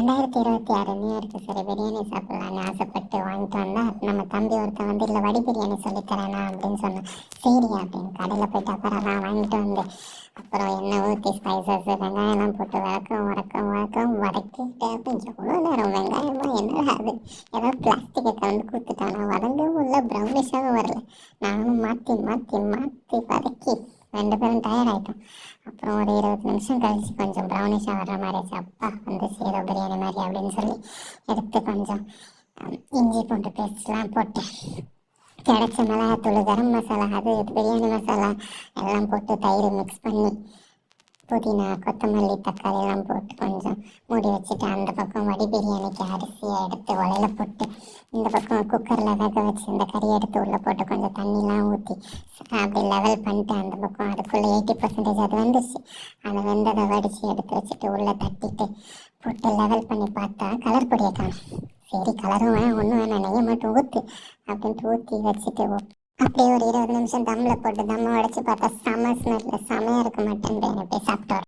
2026 new இயர்க்கு சரி பிரியாணி சாப்பிடலான்னு ஆசைப்பட்டு வாங்கிட்டு வந்தா, நம்ம தம்பி ஒருத்தன் வந்து இல்லை வடி பிரியாணி சொல்லித்தரேனா அப்படின்னு சொன்னான். சரி அப்படின்னு கடையில் போயிட்டு அப்புறம் நான் வாங்கிட்டு வந்தேன். அப்புறம் எண்ணெய் ஊற்றி ஸ்பைசஸ் வெங்காயம்லாம் போட்டு வதக்கிட்டு அப்படின்னு எவ்வளோ நேரம் வெங்காயமா என்னடா அது ஏதோ பிளாஸ்டிக்கை கலந்து கொடுத்துட்டானா வதங்கவும் இல்லை ப்ரௌனிஷாகவும் வரல. நானும் மாற்றி மாற்றி மாற்றி வதக்கி 2 பேரும் டயர்ட் ஆகிட்டோம். அப்புறம் ஒரு 20 நிமிஷம் கழிச்சு கொஞ்சம் ப்ரௌனிஷாக வர்ற மாதிரி ஆச்சு. அப்பா வந்து சேதோ பிரியாணி மாதிரி அப்படின்னு சொல்லி எடுத்து கொஞ்சம் இஞ்சி பூண்டு பேஸ்ட்லாம் போட்டு கிடைச்ச மிளகாத்தூள் கரம் மசாலா அது பிரியாணி மசாலா எல்லாம் போட்டு தயிர் மிக்ஸ் பண்ணி புதினா கொத்தமல்லி தக்காளி எல்லாம் போட்டு கொஞ்சம் மூடி வச்சுட்டு அந்த பக்கம் வடி பிரியாணிக்கு அரிசியை எடுத்து உலையில போட்டு இந்த பக்கம் குக்கரில் வேக வச்சு இந்த கறியை எடுத்து உள்ளே போட்டு கொஞ்சம் தண்ணிலாம் ஊற்றி அப்படி லெவல் பண்ணிட்டு அந்த பக்கம் அதுக்குள்ளே 80% அது வந்துச்சு. அதை வெந்ததை வடித்து எடுத்து வச்சுட்டு உள்ளே தட்டிட்டு போட்டு லெவல் பண்ணி பார்த்தா கலர் பொடியை காணும். சரி கலரும் வேணாம் ஒன்றும் வேணாம் நெய்யை மட்டும் ஊற்று அப்படின்ட்டு ஊற்றி வச்சுட்டு அப்படியே ஒரு 20 நிமிஷம் தம்மில் போட்டு தம்மை உடச்சி பார்த்தா செம ஸ்மெல்ல செமையாக இருக்க மட்டன் பிரியாணி போய் சாப்பிட்டோம்.